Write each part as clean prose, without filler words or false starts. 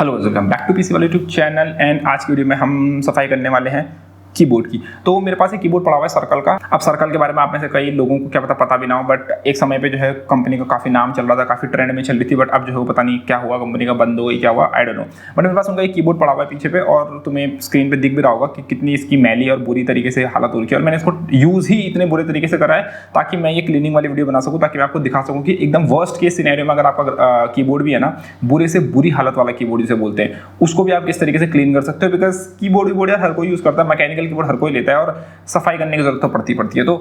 Hello welcome back to PC वाले YouTube channel. And आज की वीडियो में हम सफाई करने वाले हैं कीबोर्ड की। तो मेरे पास एक कीबोर्ड पड़ा हुआ है सर्कल का। अब सर्कल के बारे में आप में से कई लोगों को क्या पता भी ना हो, बट एक समय पे जो है कंपनी का काफी नाम चल रहा था, काफी ट्रेंड में चल रही थी। बट अब जो है वो पता नहीं क्या हुआ, कंपनी का बंद हो गई, क्या हुआ, आई डोंट नो। बट मेरे पास उनका एक कीबोर्ड पड़ा हुआ है पीछे पे, और तुम्हें स्क्रीन पे दिख भी रहा होगा कि कितनी इसकी मैली और बुरी तरीके से हालत हो रही है। और मैंने इसको यूज ही इतने बुरे तरीके से करा है ताकि मैं ये क्लीनिंग वाली वीडियो बना सकूँ, ताकि मैं आपको दिखा सकूँ कि एकदम वर्स्ट केस सिनेरियो में अगर आपका कीबोर्ड भी है ना, बुरे से बुरी हालत वाला कीबोर्ड जिसे बोलते हैं, उसको भी आप किस तरीके से क्लीन कर सकते हो। बिकॉज कीबोर्ड यार हर कोई यूज करता है, मैकेनिकल कीबोर्ड हर कोई लेता है और सफाई करने की जरूरत तो पड़ती है। तो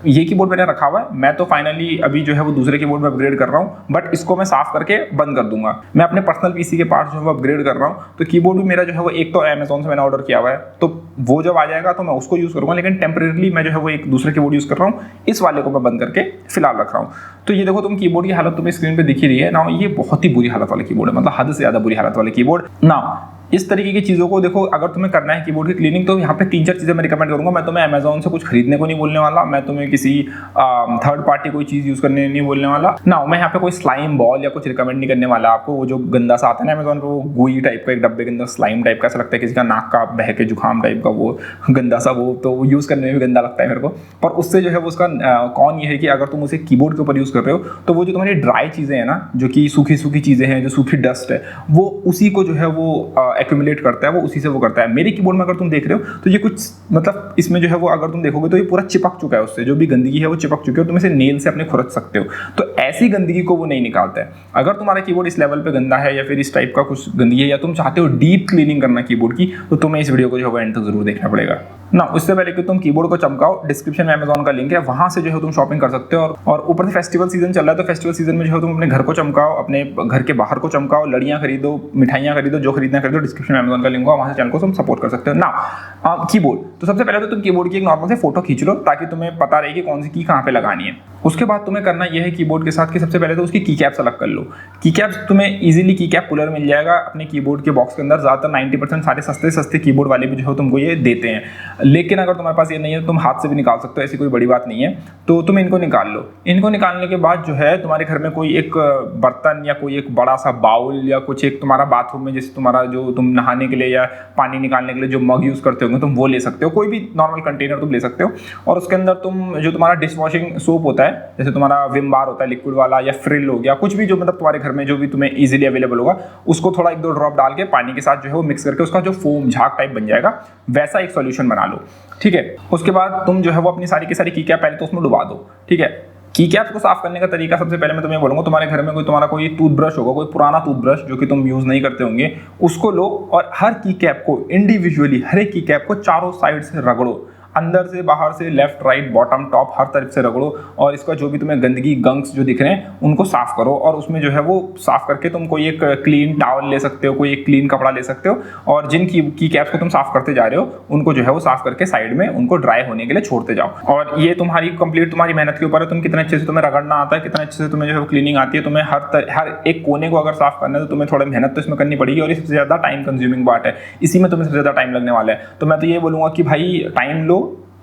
ये कीबोर्ड मैंने रखा हुआ है। मैं तो फाइनली अभी जो है वो दूसरे कीबोर्ड में अपग्रेड कर रहा हूँ, बट इसको मैं साफ करके बंद कर दूंगा। मैं अपने पर्सनल पीसी के पार्ट जो है वो अपग्रेड कर रहा हूँ। तो कीबोर्ड भी मेरा जो है वो एक तो अमेजोन से मैंने ऑर्डर किया हुआ है, तो वो जब आ जाएगा तो मैं उसको यूज करूंगा। लेकिन टेम्परेरी मैं जो है वो एक दूसरे कीबोर्ड यूज कर रहा हूँ, इस वाले को मैं बंद करके फिलहाल रख रहा हूँ। तो ये देखो तुम कीबोर्ड की हालत तुम्हें स्क्रीन पे दिख ही रही है ना। ये बहुत ही बुरी हालत वाला कीबोर्ड है, मतलब हद से ज्यादा बुरी हालत वाले कीबोर्ड ना। इस तरीके की चीज़ों को देखो, अगर तुम्हें करना है कीबोर्ड की क्लीनिंग, तो यहाँ पे 3-4 चीज़ें मैं रिकमेंड करूंगा। मैं तुम्हें अमेजोन से कुछ खरीदने को नहीं बोलने वाला, मैं तुम्हें किसी थर्ड पार्टी कोई चीज़ यूज़ करने नहीं बोलने वाला ना। मैं यहाँ पे कोई स्लाइम बॉल या कुछ रिकमेंड नहीं करने वाला आपको। वो जो गंदा सा आता है ना अमेजोन पे, वो गुई टाइप का एक डब्बे के अंदर स्लाइम टाइप का, ऐसा लगता है किसी का नाक का बह के जुकाम टाइप का, वो गंदा सा, वो तो यूज़ करने में भी गंदा लगता है मेरे को। पर उससे जो है वो उसका कौन ये है कि अगर तुम उसे कीबोर्ड के ऊपर यूज़ कर रहे हो, तो वो जो तुम्हारी ड्राई चीज़ें हैं ना, जो कि सूखी चीज़ें हैं, जो सूखी डस्ट है, वो उसी को जो है वो एक्यूमुलेट करता है, वो उसी से वो करता है। मेरे कीबोर्ड में अगर तुम देख रहे हो तो ये कुछ मतलब इसमें जो है वो अगर तुम देखोगे तो ये पूरा चिपक चुका है, उससे जो भी गंदगी है वो चिपक चुकी है। तुम इसे नेल से अपने खुरच सकते हो। तो ऐसी गंदगी को वो नहीं निकालता है। अगर तुम्हारा कीबोर्ड इस लेवल पे गंदा है या फिर इस टाइप का कुछ गंदगी है, या तुम चाहते हो डीप क्लीनिंग करना कीबोर्ड की, तो तुम्हें इस वीडियो को जो है एंड तक जरूर देखना पड़ेगा ना। उससे पहले कि तुम कीबोर्ड को चमकाओ, डिस्क्रिप्शन में अमेजोन का लिंक है, वहां से जो है तुम शॉपिंग कर सकते हो। और ऊपर से फेस्टिवल सीजन चल रहा है, तो फेस्टिवल सीजन में जो है तुम अपने घर को चमकाओ, अपने घर के बाहर को चमकाओ, लड़ियां खरीदो, मिठाइयां खरीदो, जो खरीदना खरीदो। डिस्क्रिप्शन में अमेजोन का लिंक होगा, वहां से चैनल को तुम सपोर्ट कर सकते हो ना। कीबोर्ड तो सबसे पहले तो तुम कीबोर्ड की एक नॉर्मल से फोटो खींच लो, ताकि तुम्हें पता रहे कि कौन सी की कहाँ पे लगानी है। उसके बाद तुम्हें करना यह है कीबोर्ड के साथ कि सबसे पहले तो उसकी की कैप्स अलग कर लो। की कैप्स तुम्हें इजीली की कैप पुलर मिल जाएगा अपने कीबोर्ड के बॉक्स के अंदर। ज्यादातर 90% सारे सस्ते कीबोर्ड वाले भी जो है तुमको ये देते हैं। लेकिन अगर तुम्हारे पास ये नहीं है तो तुम हाथ से भी निकाल सकते हो, ऐसी कोई बड़ी बात नहीं है। तो तुम इनको निकाल लो। इनको निकालने के बाद जो है तुम्हारे घर में कोई एक बर्तन या कोई एक बड़ा सा बाउल या कुछ एक तुम्हारा बाथरूम में, जैसे तुम्हारा जो तुम नहाने के लिए या पानी निकालने के लिए जो मग यूज करते होंगे, तुम वो ले सकते हो। कोई भी नॉर्मल कंटेनर तुम ले सकते हो। और उसके अंदर तुम जो तुम्हारा डिश वॉशिंग सोप होता है, जैसे तुम्हारा विम बार होता है लिक्विड वाला, या फ्रिल हो गया, कुछ भी जो मतलब तुम्हारे घर में जो भी तुम्हें इजीली अवेलेबल होगा, उसको थोड़ा 1-2 ड्रॉप डाल के पानी के साथ जो है वो मिक्स करके उसका जो फोम झाग टाइप बन जाएगा, वैसा एक सॉल्यूशन बना लो। ठीक है। उसके बाद तुम जो है वो अपनी सारी की सारी की कैप पहले तो उसमें डुबा दो। ठीक है। की कैप्स को साफ करने का तरीका सबसे पहले मैं तुम्हें बोलूंगा, तुम्हारे घर में तुम्हारा कोई टूथब्रश होगा, कोई पुराना टूथब्रश जो कि तुम यूज नहीं करते होंगे, उसको लो और हर की कैप को इंडिविजुअली, हर एक की कैप को चारों साइड से रगड़ो, अंदर से बाहर से, लेफ्ट राइट बॉटम टॉप हर तरफ से रगड़ो। और इसका जो भी तुम्हें गंदगी गंक्स जो दिख रहे हैं उनको साफ करो। और उसमें जो है वो साफ करके तुम कोई एक क्लीन टॉवल ले सकते हो, कोई एक क्लीन कपड़ा ले सकते हो, और जिन की कैप्स को तुम साफ करते जा रहे हो उनको जो है वो साफ करके साइड में उनको ड्राई होने के लिए छोड़ते जाओ। और ये तुम्हारी कंप्लीट तुम्हारी मेहनत के ऊपर है, तुम कितने अच्छे से तुम्हें रगड़ना आता है, कितने अच्छे से तुम्हें जो है क्लीनिंग आती है। तुम्हें हर एक कोने को अगर साफ करना है तो तुम्हें थोड़ा मेहनत तो इसमें करनी पड़ेगी, और सबसे ज्यादा टाइम कंज्यूमिंग पार्ट है, इसी में तुम्हें सबसे ज्यादा टाइम लगने वाला है। तो मैं तो ये बोलूंगा कि भाई टाइम लो,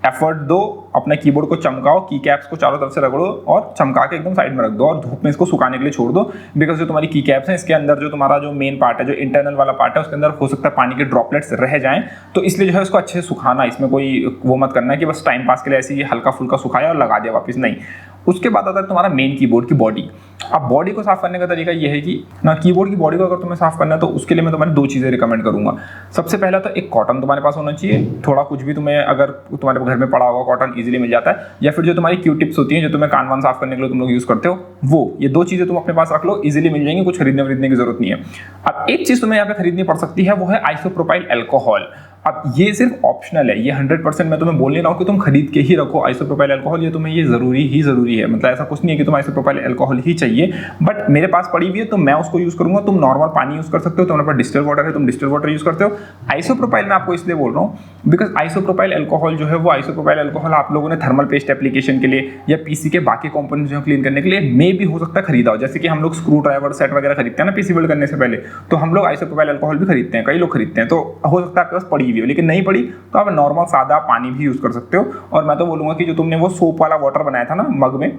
एफर्ट दो, अपने कीबोर्ड को चमकाओ, की कैप्स को चारों तरफ से रगड़ो और चमका के एकदम साइड में रख दो, और धूप में इसको सुखाने के लिए छोड़ दो। बिकॉज जो तुम्हारी की कैप्स हैं, इसके अंदर जो तुम्हारा जो मेन पार्ट है, जो इंटरनल वाला पार्ट है, उसके अंदर हो सकता है पानी के ड्रॉपलेट्स रह जाएं। तो इसलिए जो है उसको अच्छे से सुखाना, इसमें कोई वो मत करना है कि बस टाइम पास के लिए ऐसे ही हल्का फुल्का सुखाया और लगा दिया वापस, नहीं। उसके बाद आता है तुम्हारा मेन कीबोर्ड की बॉडी। अब बॉडी को साफ करने का तरीका ये है कि ना, कीबोर्ड की बॉडी को अगर तुम्हें साफ करना है तो उसके लिए मैं तुम्हारी 2 चीज़ें रिकमेंड करूंगा। सबसे पहला तो एक कॉटन तुम्हारे पास होना चाहिए, थोड़ा कुछ भी तुम्हें अगर तुम्हारे घर में पड़ा होगा कॉटन इजीली मिल जाता है, या फिर जो तुम्हारी क्यू टिप्स होती हैं जो तुम्हें कान वान साफ करने के लिए तुम लोग यूज करते हो, वो ये 2 चीज़ें तुम अपने पास रख लो, इजीली मिल जाएंगी, कुछ खरीदने की जरूरत नहीं है। अब एक चीज़ तुम्हें यहाँ पे खरीदनी पड़ सकती है, वो है आइसोप्रोपाइल अल्कोहल। अब ये सिर्फ ऑप्शनल है, ये 100% मैं तुम्हें बोल नहीं रहा हूँ कि तुम खरीद के ही रखो आइसोप्रोपाइल अल्कोहल, ये तुम्हें ये जरूरी है। मतलब ऐसा कुछ नहीं है कि तुम आइसोप्रोपाइल अल्कोहल ही चाहिए, बट मेरे पास पड़ी हुई है तो मैं उसको यूज करूंगा। तुम नॉर्मल पानी यूज कर सकते हो, तुम्हारे पास डिस्टिल वाटर है, तुम डिस्टिल वाटर यूज करते हो। आइसोप्रोपाइल मैं आपको इसलिए बोल रहा हूँ बिकॉज आइसोप्रोपाइल अल्कोहल जो है वो आइसोप्रोपाइल अल्कोहल आप लोगों ने थर्मल पेस्ट एप्लीकेशन के लिए या पीसी के बाकी कंपोनेंट्स जो क्लीन करने के लिए मे भी हो सकता है खरीदा हो। जैसे कि हम लोग स्क्रू ड्राइवर सेट वगैरह खरीदते हैं ना पीसी बिल्ड करने से पहले, तो हम लोग आइसोप्रोपाइल अल्कोहल भी खरीदते हैं, कई लोग खरीदते हैं। तो हो सकता है आपके पास पड़ी हुई हो, लेकिन नहीं पड़ी तो आप नॉर्मल सादा पानी भी यूज कर सकते हो। और मैं तो बोलूंगा कि जो तुमने वो सोप वाला वाटर बनाया था ना मग में,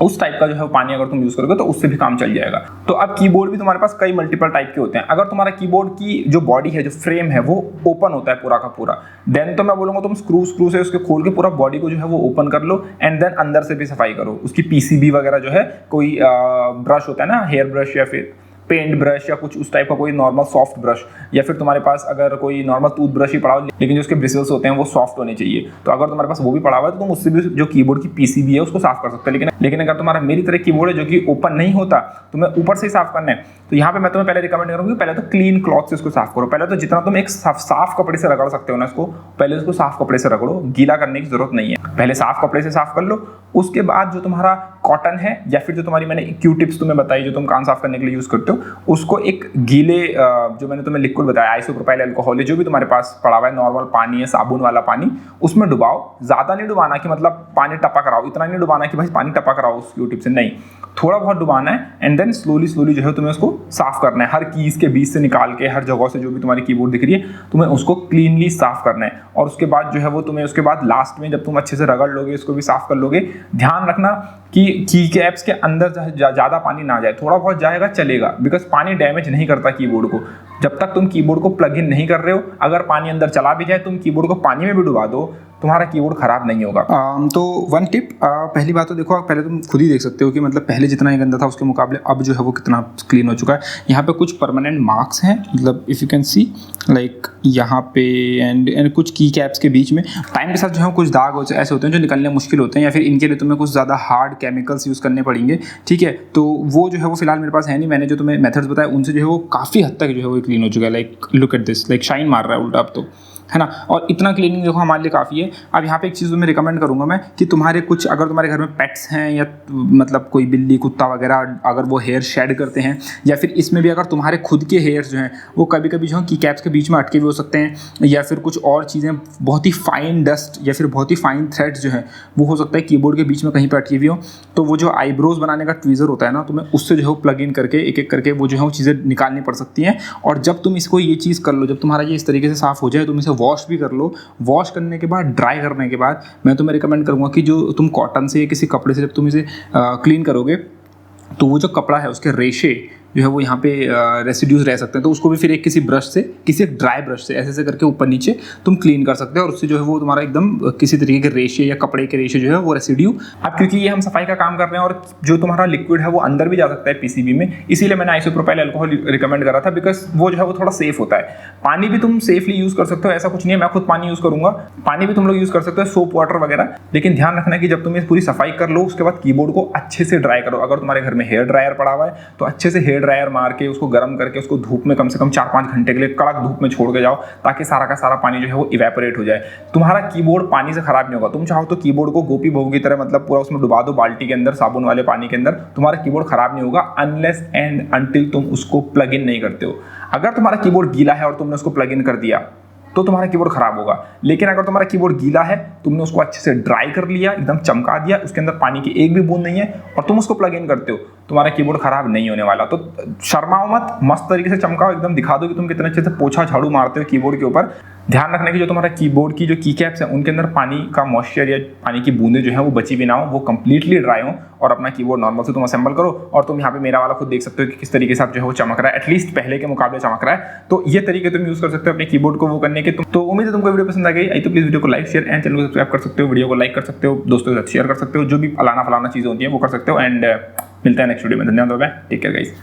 उस टाइप का जो है पानी अगर तुम यूज करोगे तो उससे भी काम चल जाएगा। तो अब कीबोर्ड भी तुम्हारे पास कई मल्टीपल टाइप के होते हैं। अगर तुम्हारा कीबोर्ड की जो बॉडी है, जो फ्रेम है, वो ओपन होता है पूरा का पूरा, देन तो मैं बोलूंगा तुम स्क्रू से उसके खोल के पूरा बॉडी को जो है वो ओपन कर लो एंड देन अंदर से भी सफाई करो। उसकी पीसीबी वगैरह जो है, कोई ब्रश होता है ना, हेयर ब्रश या फिर पेंट ब्रश या कुछ उस टाइप का कोई नॉर्मल सॉफ्ट ब्रश, या फिर तुम्हारे पास अगर कोई नॉर्मल टूथ ब्रश ही पड़ा हो लेकिन जो उसके ब्रिसल्स होते हैं वो सॉफ्ट होने चाहिए, तो अगर तुम्हारे पास वो भी पड़ा हुआ है तो तुम उससे भी जो कीबोर्ड की पीसीबी है उसको साफ कर सकते हो। लेकिन अगर तुम्हारा मेरी तरह कीबोर्ड है जो कि ओपन नहीं होता, तुम्हें ऊपर से ही साफ करना है, तो यहाँ पे मैं तुम्हें पहले रिकमेंड करूँगी पहले तो क्लीन क्लॉथ से इसको साफ करो। पहले तो जितना तुम एक साफ कपड़े से रगड़ सकते हो ना इसको, पहले उसको साफ कपड़े से रगड़ो, गीला करने की जरूरत नहीं है। पहले साफ कपड़े से साफ कर लो, उसके बाद जो तुम्हारा कॉटन है या फिर जो तुम्हारी मैंने क्यू टिप्स तुम्हें बताई जो तुम कान साफ करने के लिए यूज करते हो, उसको एक गीले जो मैंने तुम्हें लिक्विड बताया आइसोप्रोपाइल अल्कोहल है, जो भी तुम्हारे पास पड़ा हुआ है, नॉर्मल पानी है, साबुन वाला पानी, उसमें डुबाओ। ज्यादा नहीं डुबाना कि मतलब पानी टपक रहा हो, इतना नहीं डुबाना कि भाई पानी टपक रहा हो उस क्यू टिप से, नहीं, थोड़ा बहुत डुबाना है एंड देन स्लोली जो है तुम्हें उसको साफ करना है। हर कीज के बीच से निकाल के, हर जगह से जो भी तुम्हारी कीबोर्ड दिख रही है, तुम्हें उसको क्लीनली साफ करना है। और उसके बाद जो है वो तुम्हें उसके बाद लास्ट में जब तुम अच्छे से रगड़ लोगे, इसको भी साफ कर लोगे, ध्यान रखना कि की कैप्स के अंदर ज्यादा पानी ना जाए। थोड़ा बहुत जाएगा चलेगा, बिकॉज पानी डैमेज नहीं करता कीबोर्ड को। जब तक तुम कीबोर्ड को प्लग इन नहीं कर रहे हो, अगर पानी अंदर चला भी जाए, तुम कीबोर्ड को पानी में भी डुबा दो, तुम्हारा कीबोर्ड खराब नहीं होगा। तो वन टिप, पहली बात तो देखो, पहले तुम खुद ही देख सकते हो कि मतलब पहले जितना ही गंदा था उसके मुकाबले अब जो है वो कितना क्लीन हो चुका है। यहाँ पे कुछ परमानेंट मार्क्स हैं, मतलब if you can see like यहाँ पे एंड कुछ की कैप्स के बीच में टाइम के साथ जो है कुछ दाग ऐसे होते हैं जो निकलने मुश्किल होते हैं, या फिर इनके लिए तुम्हें कुछ ज़्यादा हार्ड केमिकल्स यूज़ करने पड़ेंगे। ठीक है, तो वो जो है वो फिलहाल मेरे पास है नहीं। मैंने जो तुम्हें मेथड्स बताए उनसे जो है वो काफ़ी हद तक जो है वो क्लीन हो चुका है। Like look at this, like shine मार रहा है उल्टा अब तो, है ना। और इतना क्लीनिंग देखो हमारे लिए काफ़ी है। अब यहाँ पे एक चीज़ तुम्हें रिकमेंड करूँगा मैं कि तुम्हारे कुछ, अगर तुम्हारे घर में पेट्स हैं या मतलब कोई बिल्ली कुत्ता वगैरह, अगर वो हेयर शेड करते हैं, या फिर इसमें भी अगर तुम्हारे खुद के हेयर्स जो हैं वो कभी कभी जो है की कैप्स के बीच में अटके भी हो सकते हैं, या फिर कुछ और चीज़ें, बहुत ही फाइन डस्ट या फिर बहुत ही फाइन थ्रेड्स जो हैं वो हो सकता है कीबोर्ड के बीच में कहीं पर अटकी हुई हो, तो वो जो आईब्रोज बनाने का ट्वीज़र होता है ना, तुम्हें उससे जो है वो प्लग इन करके एक एक करके वो जो है वो चीज़ें निकालनी पड़ सकती हैं। और जब तुम इसको ये चीज़ कर लो, जब तुम्हारा ये इस तरीके से साफ़ हो जाए, तुम इसे वॉश भी कर लो। वॉश करने के बाद, ड्राई करने के बाद, मैं तुम्हें रिकमेंड करूँगा कि जो तुम कॉटन से या किसी कपड़े से जब तुम इसे क्लीन करोगे, तो वो जो कपड़ा है उसके रेशे जो है वो यहाँ पे रेसिड्यूज रह सकते हैं, तो उसको भी फिर एक किसी ब्रश से, किसी एक ड्राई ब्रश से ऐसे करके ऊपर नीचे तुम क्लीन कर सकते हो, और उससे जो है वो तुम्हारा एकदम किसी तरीके के रेशे या कपड़े के रेशे जो है वो रेसिड्यू। अब क्योंकि ये हम सफाई का काम कर रहे हैं और जो तुम्हारा लिक्विड है वो अंदर भी जा सकता है पीसीबी में, इसीलिए मैंने आइसोप्रोपाइल अल्कोहल रिकमेंड करा था, बिकॉज वो जो है वो थोड़ा सेफ होता है। पानी भी तुम सेफली यूज कर सकते हो, ऐसा कुछ नहीं है, मैं खुद पानी यूज करूंगा, पानी भी तुम लोग यूज कर सकते हो, सोप वाटर वगैरह। लेकिन ध्यान रखना कि जब तुम ये पूरी सफाई कर लो, उसके बाद कीबोर्ड को अच्छे से ड्राई करो। अगर तुम्हारे घर में हेयर ड्रायर पड़ा हुआ है तो अच्छे से हेयर ड्रायर मार के उसको गर्म करके उसको धूप में कम से कम 4-5 घंटे के लिए कड़क धूप में छोड़ के जाओ, ताकि सारा का सारा पानी जो है वो इवेपोरेट हो जाए। तुम्हारा कीबोर्ड पानी से खराब नहीं होगा। तुम चाहो तो कीबोर्ड को गोपी बहू की तरह मतलब पूरा उसमें डुबा दो बाल्टी के अंदर, साबुन वाले पानी के अंदर, तुम्हारा कीबोर्ड खराब नहीं होगा, अनलेस एंड अनटिल तुम उसको प्लग इन नहीं करते हो। अगर तुम्हारा कीबोर्ड गीला है और तुमने उसको प्लग इन कर दिया तो तुम्हारा कीबोर्ड खराब होगा। लेकिन अगर तुम्हारा कीबोर्ड गीला है, तुमने उसको अच्छे से ड्राई कर लिया, एकदम चमका दिया, उसके अंदर पानी की एक भी बूंद नहीं है, और तुम उसको प्लग इन करते हो, तुम्हारा कीबोर्ड खराब नहीं होने वाला। तो शर्माओ मत, मस्त तरीके से चमकाओ, एकदम दिखा दो कि तुम कितने अच्छे से पोछा झाड़ू मारते हो कीबोर्ड के ऊपर। ध्यान रखना कि जो तुम्हारा कीबोर्ड की जो की कैप्स हैं उनके अंदर पानी का मॉइस्चर या पानी की बूंदें जो है वो बची भी ना हो, वो कंप्लीटली ड्राई हो, और अपना कीबोर्ड नॉर्मल से तुम असेंबल करो। और तुम यहाँ पे मेरा वाला खुद देख सकते हो कि किस तरीके से आप जो है वो चमक रहा है, एटलीस्ट पहले के मुकाबले चमक रहा है। तो ये तरीके तुम यूज कर सकते हो अपने कीबोर्ड को वो करने के। तो उम्मीद है तुमको वीडियो पसंद आ गई। आई तो प्लीज वीडियो को लाइक, शेयर एंड चैनल को सब्सक्राइब कर सकते हो, वीडियो को लाइक कर सकते हो, दोस्तों के साथ शेयर कर सकते हो, जो भी फलाना चीज़ें होती है वो कर सकते हो। एंड मिलता है नेक्स्ट वीडियो में। धन्यवाद, बाय, टेक केयर गाइस।